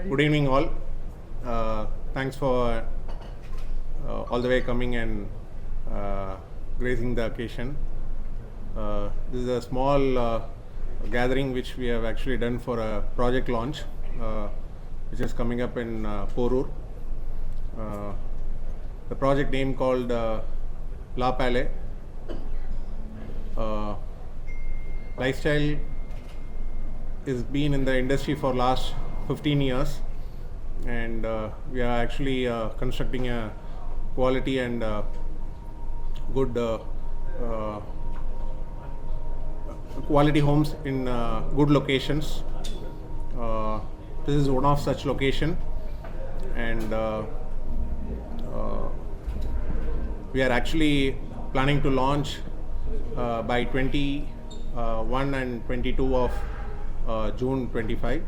Good evening, all. Thanks for all the way coming and gracing the occasion. This is a small gathering which we have actually done for a project launch, which is coming up in Porur. The project name called Palais. Lifestyle is been in the industry for last 15 years, and we are actually constructing a quality and good quality homes in good locations. This is one of such location, and we are actually planning to launch by 21 and 22 of June 25,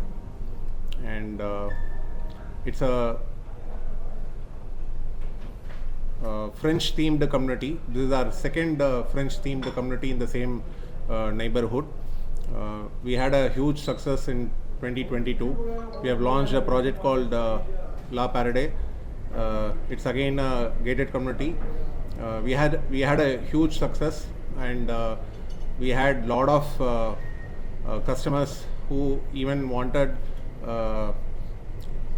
and it's a French themed community. This is our second French themed community in the same neighborhood. We had a huge success in 2022. We have launched a project called Palais. It's again a gated community. We had a huge success, and we had lot of customers who even wanted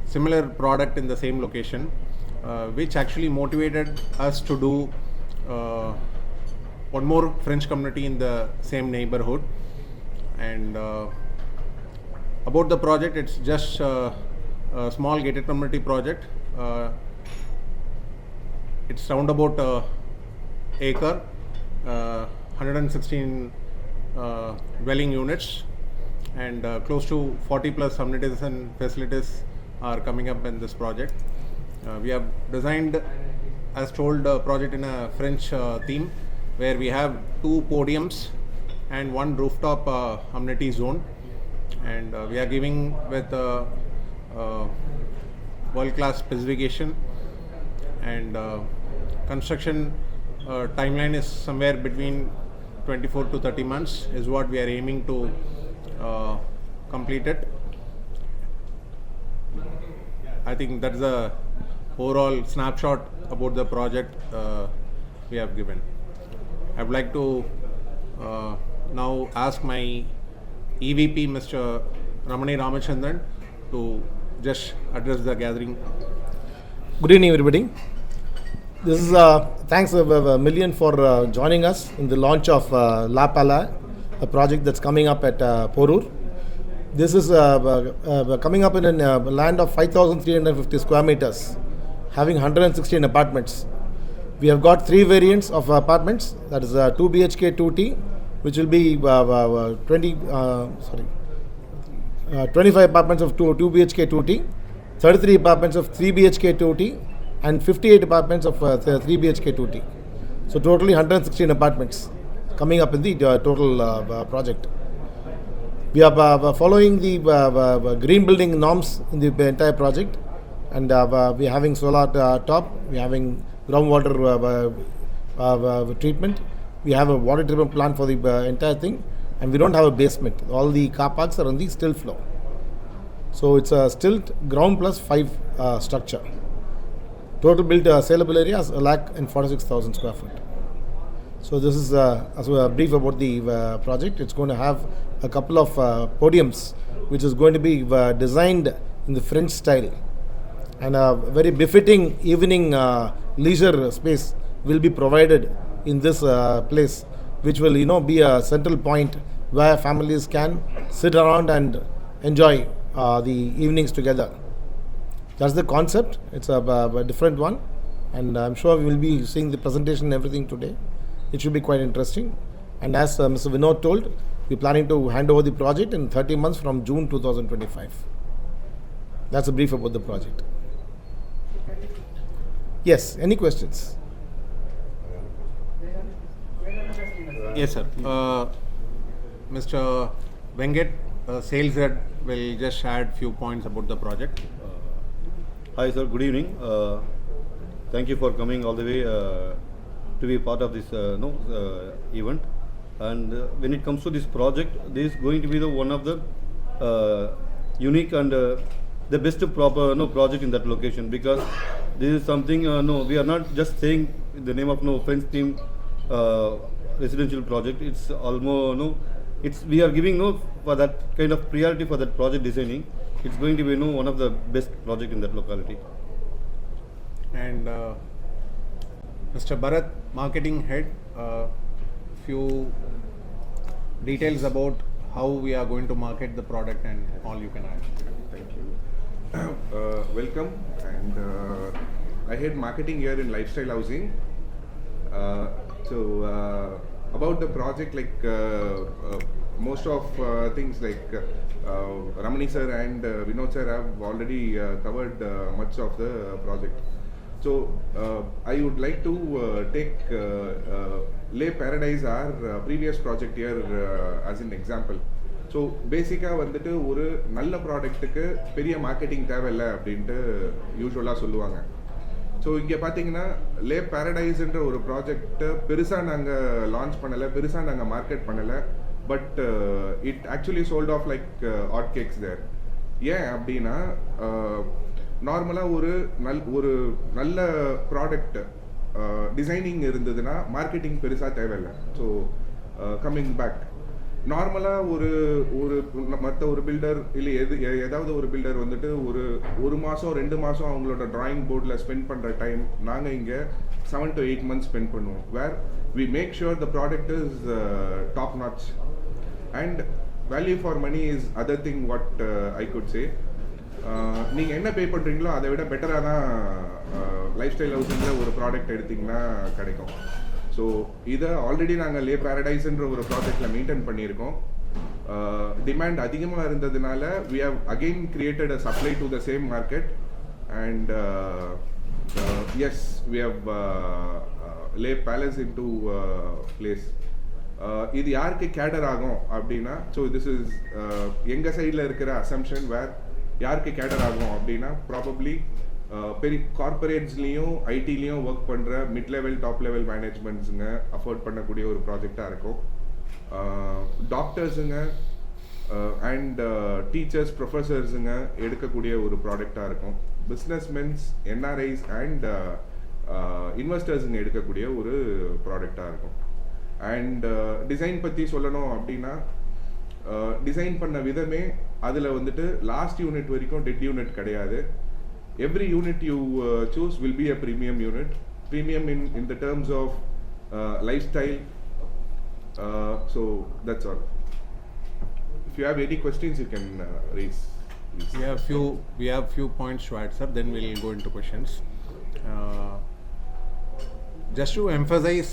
similar product in the same location, which actually motivated us to do one more French community in the same neighborhood. And about the project, it's just a small gated community project. It's round about acre, 116 dwelling units, and close to 40 plus amenities and facilities are coming up in this project. We have designed, as told, a project in a French theme, where we have 2 podiums and 1 rooftop amenity zone, and we are giving with world-class specification, and construction timeline is somewhere between 24 to 30 months is what we are aiming to complete it. I think that's the overall snapshot about the project we have given. I would like to now ask my EVP, Mr. Ramani Ramachandran, to just address the gathering. Good evening, everybody. This is thanks a million for joining us in the launch of Palais, a project that's coming up at Porur. This is coming up in a land of 5,350 square meters, having 116 apartments. We have got 3 variants of apartments, that is 2 BHK 2T, which will be 25 apartments of 2 BHK 2T, 33 apartments of 3 BHK 2T, and 58 apartments of 3 BHK 2T. So totally 116 apartments coming up in the total project. We are following the green building norms in the entire project, and we are having solar top, we are having groundwater treatment, we have a water treatment plant for the entire thing, and we don't have a basement. All the car parks are on the stilt floor. So it's a stilt ground plus 5 structure. Total built saleable area is 1,46,000 square foot. So this is as a brief about the project. It's going to have a couple of podiums, which is going to be designed in the French style, and a very befitting evening leisure space will be provided in this place, which will be a central point where families can sit around and enjoy the evenings together. That's the concept. It's a different one, and I'm sure we will be seeing the presentation and everything today. It should be quite interesting. And as Mr. Vinod told, we're planning to hand over the project in 30 months from June 2025. That's a brief about the project. Yes, any questions? Yes, sir. Mr. Vengat, sales head, will just add few points about the project. Hi, sir. Good evening. Thank you for coming all the way to be part of this event. And when it comes to this project, this is going to be the one of the unique and the best proper project in that location, because this is something we are not just saying the name of French themed residential project. It's almost it's we are giving for that kind of priority for that project designing. It's going to be one of the best project in that locality. And Mr. Bharat, marketing head, few details about how we are going to market the product and all you can add. Thank you. Welcome, and I head marketing here in Lifestyle Housing. About the project, most of things Ramani sir and Vinod sir have already covered much of the project. So I would like to take Lay Paradise, our previous project here, as an example. So பேசிக்காக வந்துட்டு ஒரு நல்ல ப்ராடக்ட்டுக்கு பெரிய marketing தேவையில்லை அப்படின்ட்டு யூஸ்வலாக சொல்லுவாங்க. So இங்கே பார்த்தீங்கன்னா லே பேரடைஸ்ன்ற ஒரு ப்ராஜெக்டை பெருசாக நாங்கள் லான்ச் பண்ணலை, பெருசாக நாங்கள் மார்க்கெட் பண்ணலை. But it actually sold off like hot cakes there. ஏன் அப்படின்னா நார்மலாக ஒரு நல்ல ப்ராடக்ட் டிசைனிங் இருந்ததுன்னா மார்க்கெட்டிங் பெருசாக தேவையில்லை. ஸோ கம்மிங் பேக், நார்மலாக மற்ற ஒரு பில்டர் இல்லை ஏதாவது ஒரு பில்டர் வந்துட்டு ஒரு மாதம் 2 மாதம் அவங்களோட ட்ராயிங் போர்டில் ஸ்பெண்ட் பண்ணுற டைம் நாங்கள் இங்கே 7 to 8 months ஸ்பெண்ட் பண்ணுவோம். Where we make sure the product is top notch and value for money is other thing what I could say. நீங்கள் என்ன பே பண்ணுறீங்களோ அதை விட பெட்டராக தான் லைஃப் ஸ்டைல் ஹவுசிங்கில் ஒரு ப்ராடக்ட் எடுத்திங்கன்னா கிடைக்கும். ஸோ இதை ஆல்ரெடி நாங்கள் லே பேரடைஸ்ன்ற ஒரு ப்ராஜெக்டில் மெயின்டைன் பண்ணியிருக்கோம். டிமாண்ட் அதிகமாக இருந்ததுனால we have again created a supply to the same market and as we have lay palace in to place. இது யாருக்கு கேடர் ஆகும் அப்படின்னா, ஸோ திஸ் இஸ் எங்கள் சைடில் இருக்கிற அசம்ஷன். வேர் யாருக்கு கேடர் ஆகும் அப்படின்னா ப்ராபப்ளி பெரிய கார்பரேட்ஸ்லேயும் ஐடிலையும் ஒர்க் பண்ணுற மிட் லெவல் டாப் லெவல் மேனேஜ்மெண்ட்ஸுங்க அஃபோர்ட் பண்ணக்கூடிய ஒரு ப்ராஜெக்டாக இருக்கும். டாக்டர்ஸுங்க அண்ட் டீச்சர்ஸ் ப்ரொஃபஸர்ஸுங்க எடுக்கக்கூடிய ஒரு ப்ராடக்டாக இருக்கும். பிஸ்னஸ்மென்ஸ், என்ஆர்ஐஸ் அண்ட் இன்வெஸ்டர்ஸுங்க எடுக்கக்கூடிய ஒரு ப்ராடக்டாக இருக்கும். அண்ட் டிசைன் பற்றி சொல்லணும் அப்படின்னா, டிசைன் பண்ண விதமே அதில் வந்துட்டு லாஸ்ட் யூனிட் வரைக்கும் டெட் யூனிட் கிடையாது. Every unit you choose will be a premium unit. Premium in the terms of lifestyle. So that's all. If you have any questions, you can raise. Please. We have few points to add, sir. Then we'll go into questions. Just to emphasize,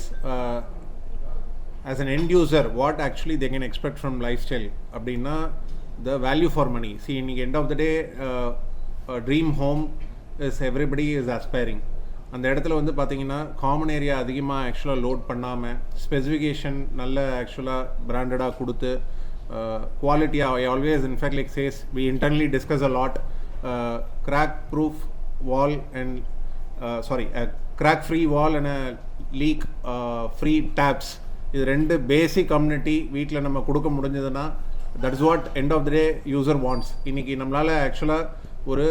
as an end user, what actually they can expect from lifestyle. Abdina, the value for money. See, in the end of the day. Dream home is everybody is aspiring. அந்த இடத்துல வந்து பார்த்தீங்கன்னா common area அதிகமாக ஆக்சுவலாக load பண்ணாமல் specification நல்ல ஆக்சுவலாக பிராண்டடாக கொடுத்து குவாலிட்டியாக, I always in fact like says we internally discuss a lot crack proof wall and crack free wall and leak free taps. இது 2 பேசிக் கம்யூனிட்டி வீட்டில் நம்ம கொடுக்க முடிஞ்சதுன்னா that's what end of the day user wants. இன்றைக்கி நம்மளால் ஆக்சுவலாக ஒரு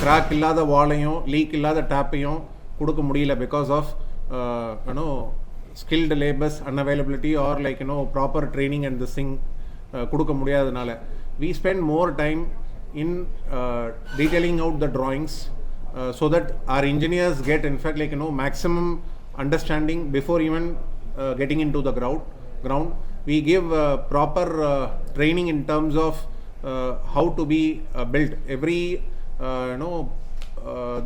crack இல்லாத வாலையும் லீக் இல்லாத டேப்பையும் கொடுக்க முடியல because of skilled labours unavailability or proper training and this thing கொடுக்க முடியாததுனால we spend more time in detailing out the drawings so that our engineers get in fact maximum understanding before even getting into the ground. We give proper training in terms of how to be built. Every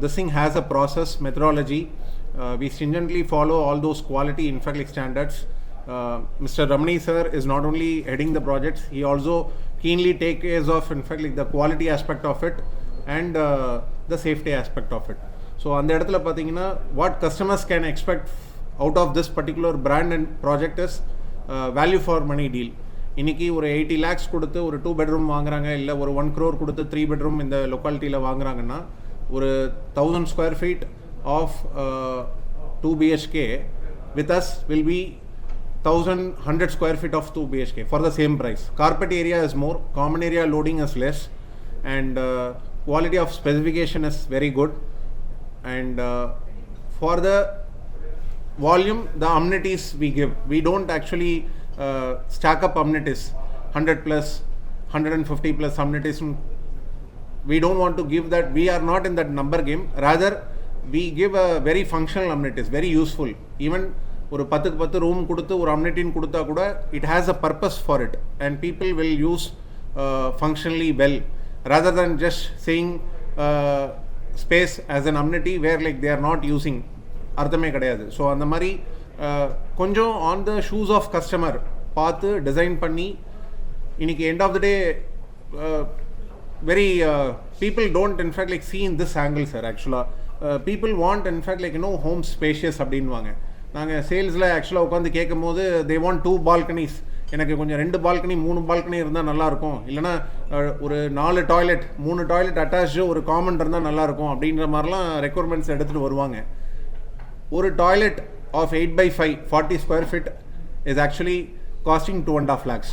this thing has a process methodology. We stringently follow all those quality in fact standards. Mr. Ramani sir is not only heading the projects, he also keenly take care of in fact the quality aspect of it and the safety aspect of it. So அந்த இடத்துல பார்த்தீங்கன்னா what customers can expect out of this particular brand and project is value for money deal. இன்றைக்கி ஒரு 80 lakhs கொடுத்து ஒரு 2 bedroom வாங்குறாங்க, இல்லை ஒரு 1 crore கொடுத்து 3 bedroom இந்த லொக்காலிட்டியில் வாங்குறாங்கன்னா ஒரு 1000 square feet of 2 BHK with us will be 1100 square feet of 2 BHK for the same price. Carpet area is more, common area loading is less, and quality of specification is very good, and for the volume, the amenities we give, we don't actually stack up amenities 100 plus 150 plus amenities. We don't want to give that. We are not in that number game. Rather, we give a very functional amenities, very useful. Even ஒரு 10 room கொடுத்து ஒரு amenityன்னு கொடுத்தா கூட it has a purpose for it, and people will use functionally well, rather than just saying space as an amenity where like they are not using. அர்த்தமே கிடையாது. So அந்த மாதிரி கொஞ்சம் on the shoes of customer பார்த்து design பண்ணி இன்னைக்கு end of the day very people don't in fact like see in this angle, sir. Actually people want in fact like home spacious அப்படின்வாங்க. நாங்கள் சேல்ஸில் ஆக்சுவலாக உட்காந்து கேட்கும் போது they want 2 balconies, எனக்கு கொஞ்சம் 2 பால்கனி 3 பால்கனி இருந்தால் நல்லாயிருக்கும், இல்லைனா ஒரு 4 டாய்லெட் 3 டாய்லெட் அட்டாச்சு ஒரு காமன் இருந்தால் நல்லாயிருக்கும் அப்படின்ற மாதிரிலாம் ரெக்குவயர்மெண்ட்ஸ் எடுத்துகிட்டு வருவாங்க. ஒரு toilet of 8x5 40 square feet is actually costing 2.5 lakhs.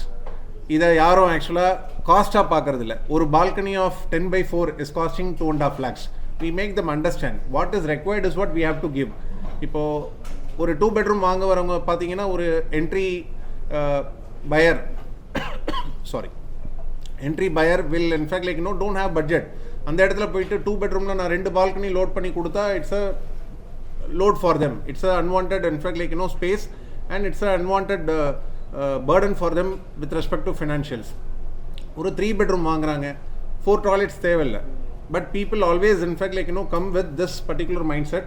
இதை யாரும் ஆக்சுவலாக காஸ்ட்டாக பார்க்கறது இல்லை. ஒரு balcony of 10x4 is costing 2.5 lakhs. we make them understand what is required is what we have to give. இப்போது ஒரு 2 bedroom வாங்க வரவங்க பார்த்தீங்கன்னா ஒரு entry buyer entry buyer will in fact like don't have budget. அந்த இடத்துல போயிட்டு 2 bedroomல நான் 2 பால்கனி லோட் பண்ணி கொடுத்தா it's a load for them. It's a unwanted in fact like space, and it's a unwanted burden for them with respect to financials. ஒரு 3 bedroom வாங்குறாங்க, 4 toilets தேவையில்லை. But people always in fact like come with this particular mindset.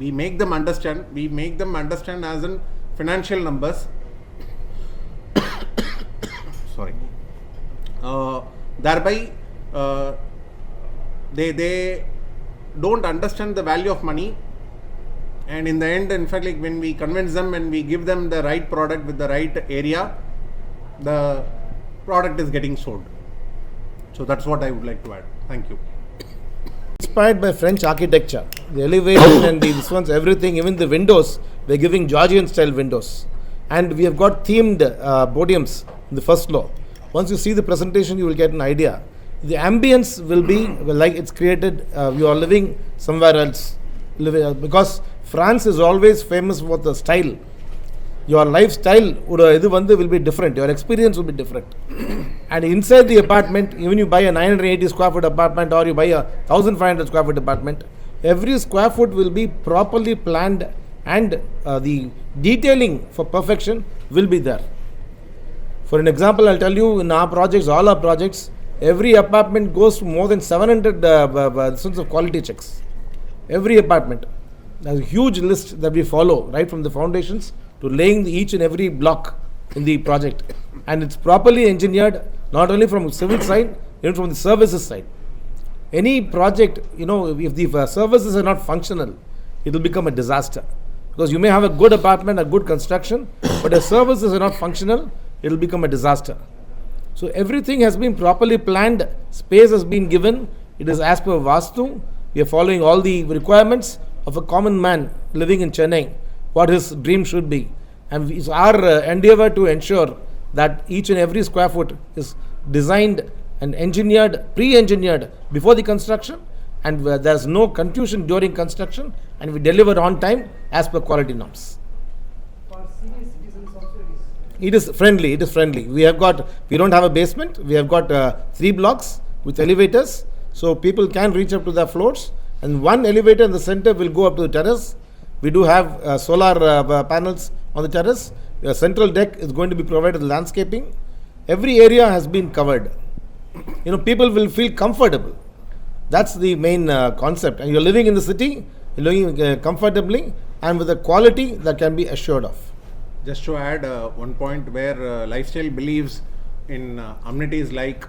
We make them understand as in financial numbers. Sorry. Thereby they don't understand the value of money, and in the end in fact like when we convince them and we give them the right product with the right area, the product is getting sold. So that's what I would like to add. Thank you. Inspired by French architecture, the elevation and this one's everything, even the windows, we're giving Georgian style windows, and we have got themed podiums in the first floor. Once you see the presentation, you will get an idea. The ambience will be like it's created, you are living somewhere else, because France is always famous for the style. Your lifestyle will be different, your experience will be different. And inside the apartment, even you buy a 980 square foot apartment or you buy a 1500 square foot apartment, every square foot will be properly planned, and the detailing for perfection will be there. For an example, I'll tell you, in our projects, all our projects, every apartment goes to more than 700 sorts of quality checks. Every apartment. There's a huge list that we follow, right from the foundations to laying each and every block in the project. And it's properly engineered, not only from civil side, even from the services side. Any project, if the services are not functional, it will become a disaster. Because you may have a good apartment, a good construction, but if services are not functional, it will become a disaster. So everything has been properly planned, space has been given, it is as per Vastu. We are following all the requirements of a common man living in Chennai, what his dream should be. And it's our endeavor to ensure that each and every square foot is designed and engineered, pre-engineered before the construction, and there's no confusion during construction, and we deliver on time as per quality norms. For senior citizens also It is friendly. We don't have a basement, we have got 3 blocks with elevators, so people can reach up to the floors, and one elevator in the center will go up to the terrace. We do have solar panels on the terrace. A central deck is going to be provided with landscaping. Every area has been covered. People will feel comfortable. That's the main concept. And you're living in the city, you're living comfortably and with a quality that can be assured of. Just to add one point where lifestyle believes in amenities like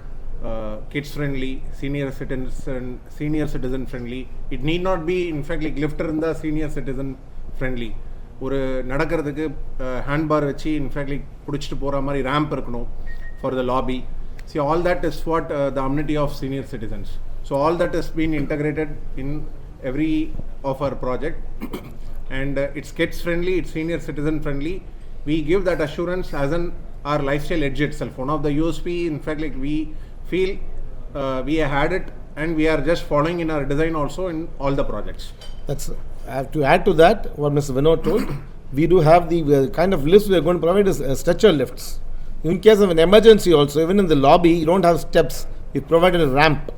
kids friendly, senior citizen friendly. It need not be in fact like lifter in the senior citizen friendly. ஒரு நடக்கிறதுக்கு hand பார் வச்சு in fact like பிடிச்சிட்டு போகிற மாதிரி ramp இருக்கணும் for the lobby. See, all that is what the amenity of senior citizens. So all that has been integrated in every of our project, and it's kids friendly, it's senior citizen friendly. We give that assurance as our lifestyle edge itself. One of the USP, in fact, like we feel we had it and we are just following in our design also in all the projects. That's, I have to add to that what Mr. Vinod told. We do have the kind of lifts we are going to provide is stretcher lifts. In case of an emergency also, even in the lobby, you don't have steps. We provided a ramp,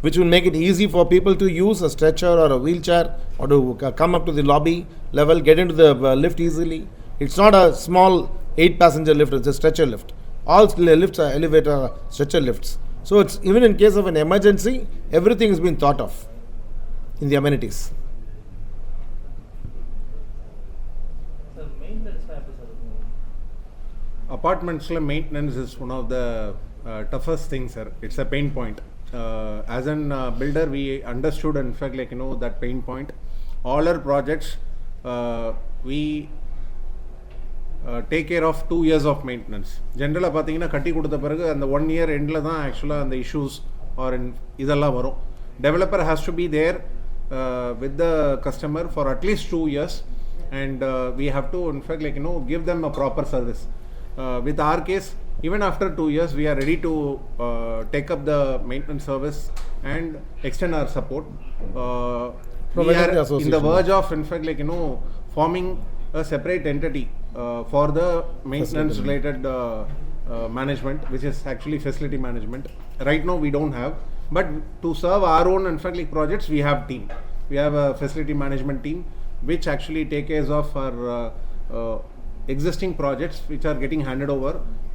which will make it easy for people to use a stretcher or a wheelchair or to come up to the lobby level, get into the lift easily. It's not a small 8-passenger lift, it's a stretcher lift. All lifts are elevator stretcher lifts. So it's even in case of an emergency, everything has been thought of in the amenities. Apartments maintenance is one of the toughest things, sir. It's a pain point. As an builder, we understood, in fact, like, that pain point. All our projects, we take care of 2 years of maintenance. Generally, பார்த்தீங்கன்னா கட்டி கொடுத்த பிறகு அந்த 1 year எண்டில் தான் ஆக்சுவலாக அந்த issues R இதெல்லாம் வரும். Developer has to be there with the customer for at least 2 years, and we have to, in fact, like, give them a proper service. With our case, even after 2 years, we are ready to take up the maintenance service and extend our support. We are in the verge of, in fact, like, forming a separate entity for the maintenance related management, which is actually facility management. Right now we don't have, but to serve our own, in fact, like, projects, we have team. We have a facility management team which actually take care of our existing projects which are getting handed over.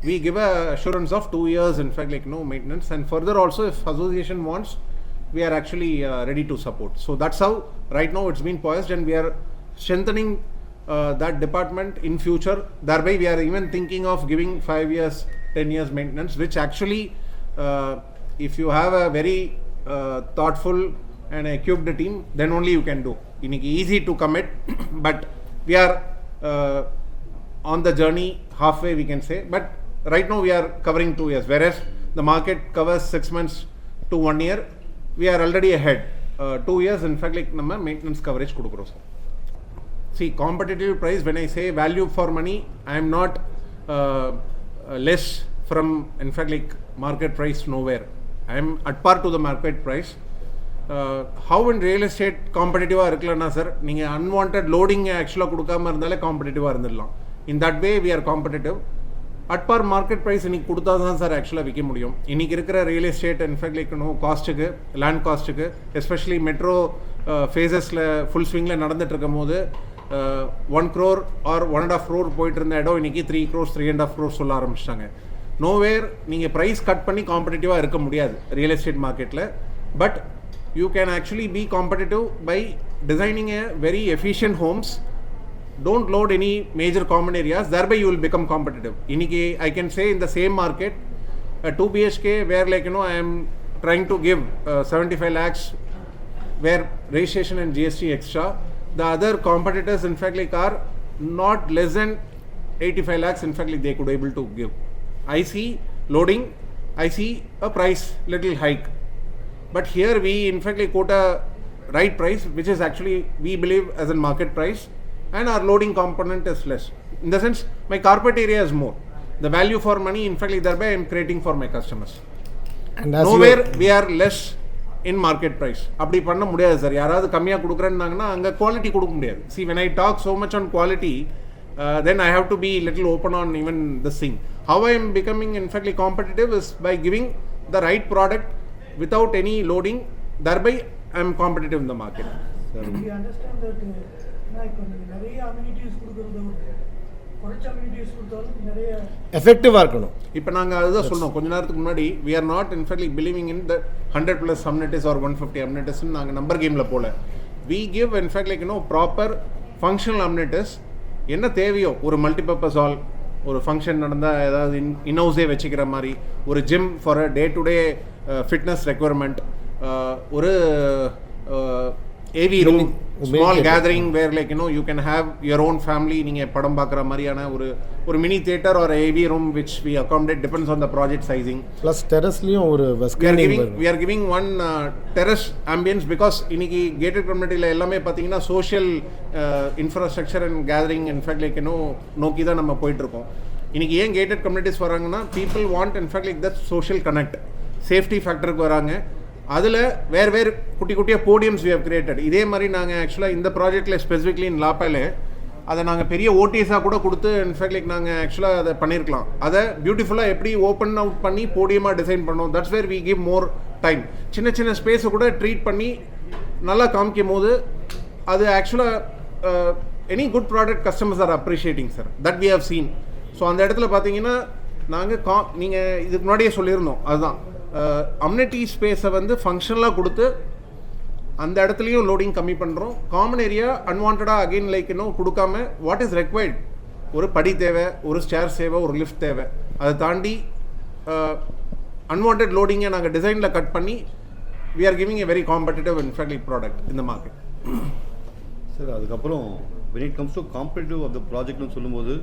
We give a assurance of 2 years, in fact, like, maintenance, and further also if association wants, we are actually ready to support. So that's how right now it's been poised, and we are strengthening that department in future. Thereby we are even thinking of giving 5 years, 10 years maintenance, which actually if you have a very thoughtful and equipped team, then only you can do. It's easy to commit, but we are on the journey halfway, we can say. But right now we are covering 2 years, whereas the market covers 6 months to 1 year. We are already ahead. 2 years, in fact, like, நம்ம maintenance coverage கொடுக்குறோம். See, competitive price, when I say value for money, I am not less from, in fact, like, market price nowhere. I am at par to the market price. How in real estate competitive இருக்கலாம் sir, நீங்கள் unwanted loading ஆக்சுவலாக கொடுக்காம இருந்தாலே காம்படிட்டிவாக இருந்துடலாம். In that way we are competitive. At par market price இன்னைக்கு கொடுத்தா தான் sir ஆக்சுவலாக விற்க முடியும். இன்றைக்கி இருக்கிற ரியல் எஸ்டேட், இன்ஃபேக்ட், லைக், காஸ்ட்டுக்கு, லேண்ட் காஸ்ட்டுக்கு, எஸ்பெஷலி மெட்ரோ ஃபேஸஸில் ஃபுல் ஸ்விங்கில் நடந்துட்டு இருக்கும் போது 1 crore ஆர் 1.5 crore போயிட்டு இருந்த இடம் இன்றைக்கி 3 crores 3.5 crores சொல்ல ஆரம்பிச்சிட்டாங்க. நோவேர் நீங்கள் ப்ரைஸ் கட் பண்ணி காம்படிட்டிவாக இருக்க முடியாது ரியல் எஸ்டேட் மார்க்கெட்டில். But you can actually be competitive by designing a very efficient homes. Don't load any major common areas, thereby you will become competitive. Iniki, I can say in the same market, a 2 BHK where, like, I am trying to give 75 lakhs where registration and GST extra, the other competitors, in fact, like, are not less than 85 lakhs, in fact, like, they could able to give. I see loading, I see a price little hike, but here we, in fact, like, quote a right price, which is actually we believe as a market price, and our loading component is less. In the sense, my carpet area is more. The value for money, in fact, like, thereby I am creating for my customers. And nowhere we are less in market price. அப்படி பண்ண முடியாது sir. யாராவது கம்மியாக கொடுக்குறேன்னாங்கன்னா அங்கே quality கொடுக்க முடியாது. See, when I talk so much on quality, then I have to be little open on even this thing. How I am becoming, in fact, like, competitive is by giving the right product without any loading. Thereby I am competitive in the market. We understand that இப்போ நிறைய amenities கொடுக்கறது, குறைச்ச amenities கொடுத்தாலும் நிறைய எஃபெக்டிவாக இருக்கணும். இப்போ நாங்கள் அதுதான் சொன்னோம் கொஞ்ச நேரத்துக்கு முன்னாடி. we are not, in fact, like, believing in the 100+ amenities or 150 amenities. நாங்கள் நம்பர் கேமில் போல. we give, in fact, like, proper functional amenities. என்ன தேவையோ, ஒரு மல்டிபர்பஸ் ஹால், ஒரு ஃபங்க்ஷன் நடந்தால் ஏதாவது இன்ஹவுஸே வச்சுக்கிற மாதிரி, ஒரு gym for a day to day fitness requirement, ஒரு AV room, small gathering where, like, you can have your own family, நீங்கள் படம் பார்க்குற மாதிரியான ஒரு mini theatre or AV room which we accommodate, depends on the project sizing. Plus terraceலையும் ஒரு we are giving one terrace ambience because இன்னைக்கு gated communityல எல்லாமே பார்த்தீங்கன்னா social infrastructure and gathering, in fact, like, நோக்கி தான் நம்ம போயிட்டுருக்கோம். இன்னைக்கு ஏன் gated communities வராங்கன்னா, people want, in fact, like, that social connect. Safety ஃபேக்டருக்கு வராங்க. அதில் வேறு குட்டி குட்டியாக போடியம்ஸ் வி ஹவ் கிரியேட்டட். இதே மாதிரி நாங்கள் ஆக்சுவலாக இந்த ப்ராஜெக்டில் ஸ்பெசிஃபிக்லி இன் லாப்பாலே அதை நாங்கள் பெரிய ஓடிஎஸாக கூட கொடுத்து இன்ஃபேக்ட் லைக் நாங்கள் ஆக்சுவலாக அதை பண்ணியிருக்கலாம். அதை பியூட்டிஃபுல்லாக எப்படி ஓப்பன் அவுட் பண்ணி போடியமாக டிசைன் பண்ணோம். That's where we give more time. சின்ன சின்ன ஸ்பேஸை கூட ட்ரீட் பண்ணி நல்லா காமிக்கும் போது அது ஆக்சுவலாக any good product customers are appreciating sir. That we have seen. So அந்த இடத்துல பார்த்தீங்கன்னா நாங்கள் நீங்கள் இதுக்கு முன்னாடியே சொல்லியிருந்தோம். அதுதான் அம்னிட்டி ஸ்பேஸை வந்து ஃபங்க்ஷனலாக கொடுத்து அந்த இடத்துலையும் லோடிங் கம்மி பண்ணுறோம். காமன் ஏரியா அன்வான்டாக அகெயின் லைக் இன்னும் கொடுக்காம வாட் இஸ் ரெக்வயர்ட், ஒரு படி தேவை, ஒரு ஸ்டேர் தேவை, ஒரு லிஃப்ட் தேவை, அதை தாண்டி அன்வான்ட் லோடிங்கை நாங்கள் டிசைனில் கட் பண்ணி we are giving a very competitive and friendly product இந்த மார்க்கெட். சார் அதுக்கப்புறம் when it comes to competitive of the ப்ராஜெக்ட்னு சொல்லும்போது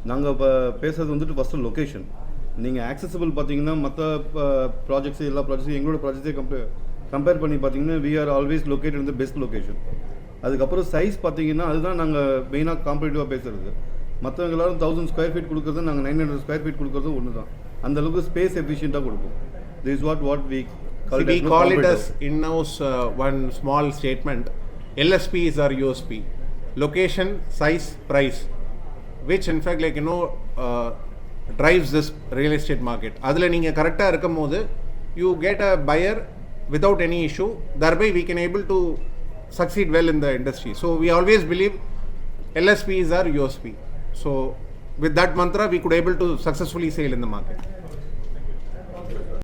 நாங்கள் இப்போ பேசுறது வந்துட்டு ஃபஸ்ட்டு லொக்கேஷன். நீங்கள் ஆக்சசிபிள் பார்த்தீங்கன்னா மற்ற ப்ராஜெக்ட்ஸு எல்லா ப்ராஜெக்ட்ஸும் எங்களோட ப்ராஜெக்ட்ஸே கம்பேர் பண்ணி பார்த்தீங்கன்னா we are always located in the best location. அதுக்கப்புறம் சைஸ் பார்த்தீங்கன்னா அதுதான் நாங்கள் மெயினாக காம்படிட்டிவாக பேசுகிறது. மற்றவங்க எல்லாரும் 1000 ஸ்கொயர் ஃபீட் கொடுக்குறது, நாங்கள் 900 ஸ்கொயர் ஃபீட் கொடுக்குறது ஒன்று தான். அந்த அளவுக்கு ஸ்பேஸ் எஃபிஷியண்ட்டாக கொடுப்போம். This is what we call it as in-house one small statement. LSP is our USP. Location, size, price, which in fact like drives this real estate market. அதில் நீங்கள் கரெக்டாக இருக்கும் போது you get a buyer without any issue. Thereby we can able to succeed well in the industry. So we always believe LSP is our USP. So with that mantra we could able to successfully sell in the market.